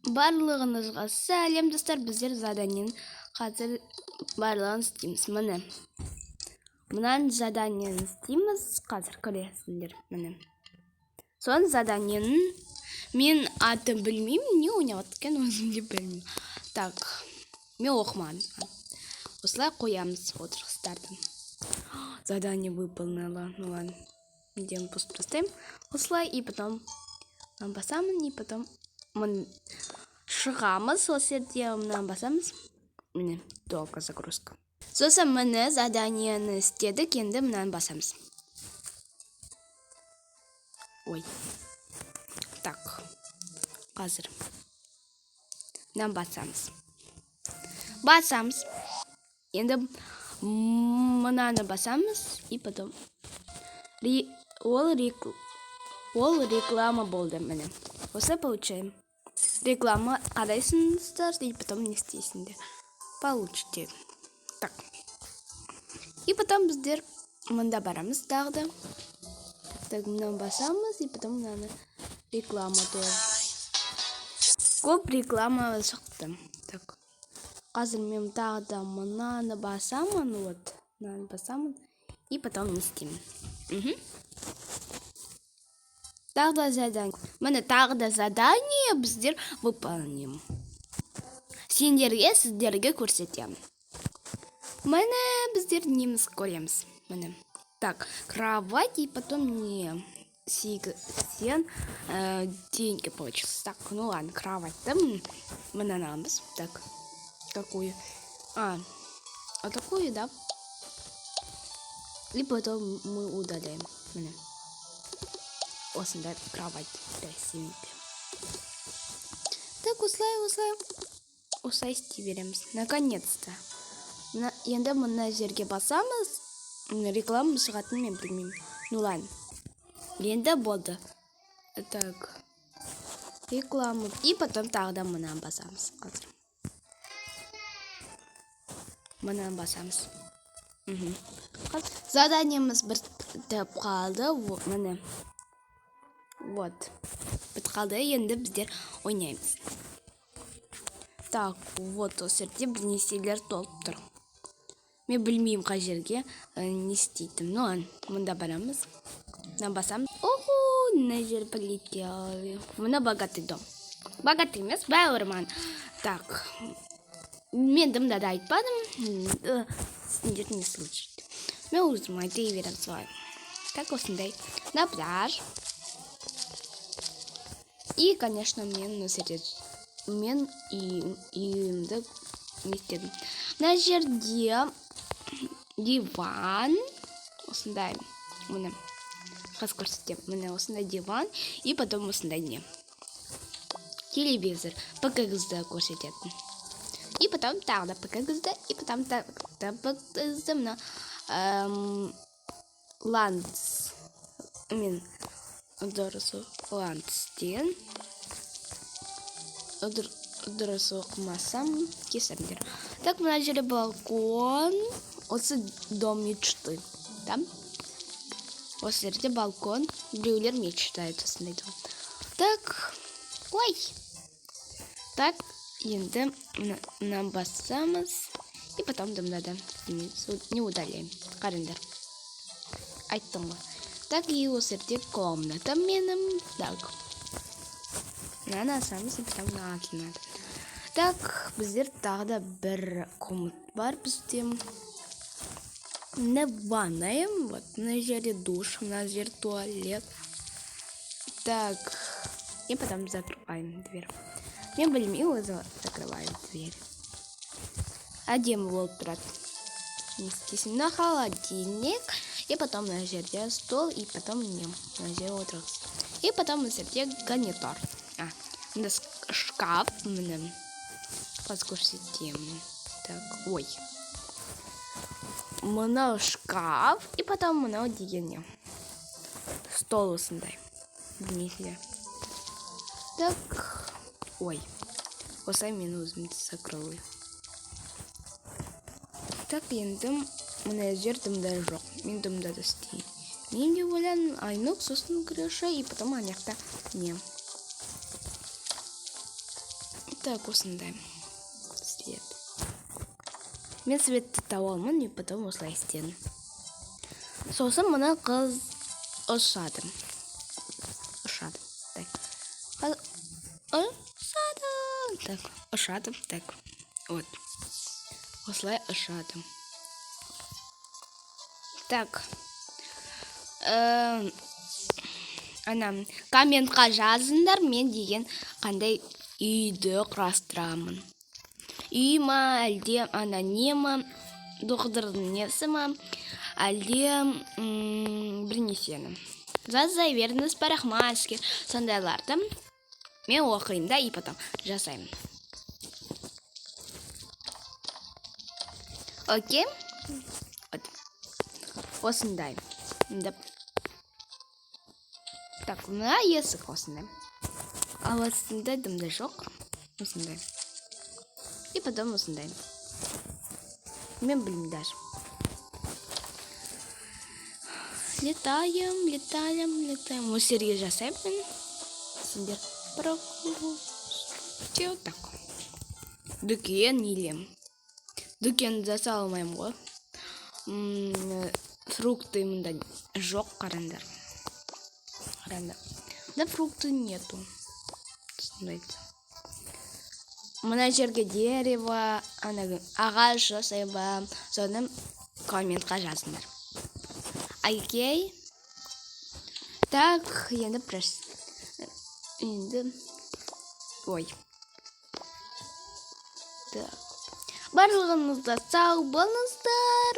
Барлығыңызға сәлем достар, біздер заданиені қазір барлығын істейміз. Міне мынан заданиені істейміз қазір, көресіңдер. Міне соның заданиенің мен атын білмеймін, не ойнап жатқан өзім де білмеймін. Так, мен оқымадым. Осылай қоямыз отырғыстарды. Задание выполнено. Ну ладно, идем поставим осылай, и потом басамын, и потом шығамыз, осы жерде мынаны басамыз. Міне, долго загрузка. Сосын міне заданиені істедік, енді мынаны басамыз. Ой. Так. Қазір. Мынаны басамыз. Басамыз. Енді мынаны басамыз, и потом ол реклама болды міне. Осы получаем. Реклама қарайсыңыздар, и потом не істейсіңдер. Получите. Так. И потом біздер мында барамыз тағы. Так, мынаны басамыз, и потом мынаны реклама тоже. Көп реклама шықты. Так. Қазір мен тағы да мынаны басамын, вот. Мынаны басамын, и потом не істеймін. Тағы да задание. Міне тағы да задание біздер выполним. Сіздерге көрсетемін. Міне біздер неміз көреміз. Міне. Так, кровать, и потом не сен деньги получится. Так, ну ладно, кровать. Там мы нанамыз. Так, какую? А такую, да? И потом мы удаляем. Міне. Осындай кровать красивенькая. Так, осылай істей береміз. Наконец-то. Енді мына жерге басамыз. Реклама шығатын мен білмеймін. Ну ладно. Енді болды. Так. Реклама. И потом тағы да мынаны басамыз. Қазір. Мынаны басамыз. Заданиеміз бітіп қалды. Міне. Вот. Бітіп қалды. Енді біздер ойнаймыз. Так, вот осы жерде бір несиелер толып тұр. Мен білмеймін қай жерге не істейтін. Ну, мында барамыз. Мына басамыз. Оху, мына жер полетел. Мына богатый дом. Богатый емес, бауырман. Так. Мен дымда да айтпадым. Сендер не слышит. Мен өзім айтай берем солай. Так, осындай. На пляж. И, конечно, мен үйімді не істедім. Мына жерде диван. Осындай. Міне. Қазір көрсетем. Міне осындай диван. И потом осындай не. Телевизор. ПК-гізді көрсететін. И потом тағы да ПК-гізді. И потом тағы да ПК-гізді. Мына ланс. Мен дұрысы ланстен. Дұрысы оқымасам кесемдер. Так, мына жерде балкон. Осы дом мечты. Да? Осы жерде балкон. Біреулер мечтает осындай дом. Так. Ой. Так, енді мына басамыз. И потом дымда не удаляем. Қарыңдар. Айттым ғой. Так, и осы жерде комната менің. Так. Мынаны асамыз, и потом мына. Так, біздер тағы да бір комнат бар бізде. Мына ванная, вот, мына жерде душ, мына жерде туалет. Так, и потом закрываем дверь. Мен білмей, өзі закрываем дверь. Әдемі болып тұрады. Не істейсің, на холодильник, и потом мына жерде стол, и потом мына жерде отырғыз. И потом мына жерде гарнитур. Мына шкаф, мына. Қазір көрсетемін. Так, ой. Мынау шкаф, и потом мынау дегенне. Стол осындай. Білмейсіздер. Так, ой. Осылай мен өзімді закрою. Так, енді мына жер дымда жоқ. Мен дымда да істеймін. Мен де ойлаймын, айнық, сосын крыша, и потом аяқта не. Так, осындай свет. Мен светті табалмын, и потом осылай істедім. Сосын мұны қыз ұшады. Так. Ұшады. Так. Вот. Осылай ұшады. Так. Анам комментқа жазыңдар, мен деген қандай үйді құрастырамын. Үй ма, әлде нема, доғдырдың несі ма, әлде бірнесені. Жазай беріңіз, парахматский, сондайларды. Мен оқиын да, и потом жасаймын. Окей? Осындай. Так, мына есік осындай. Ал осындай дымда жоқ. Осындай. И потом осындай. Мен білмеймін даже. Летаем. Осерге жасаймын. Сендер прокрутите. Так. Дүкен елем. Дүкен жаса алмаймын ғой. Фрукты мында жоқ, қарандар. Да фрукты нету. Смотрите. Мына жерге дерево, ағаш жасаймын. Соны комментқа жазыңдар. Окей. Так, енді ой. Так. Барлығыңызда сау болыңыздар.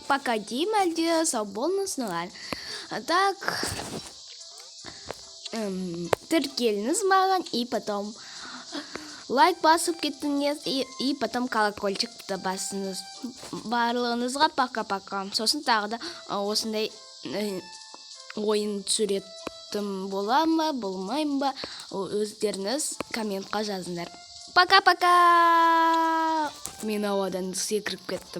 Пока деймін, әлде сау болыңыздар. Так. Тіркеліңіз маған, и потом лайк басып кеттіңіз, и потом колокольчикті басыңыз. Барлығыңызға пока-пока. Сосын тағы да осындай ойын түсіретін болам ба, болмайым ба, өздеріңіз комментқа жазыңдар. Пока-пока! Мен ауадан секіріп кеттім.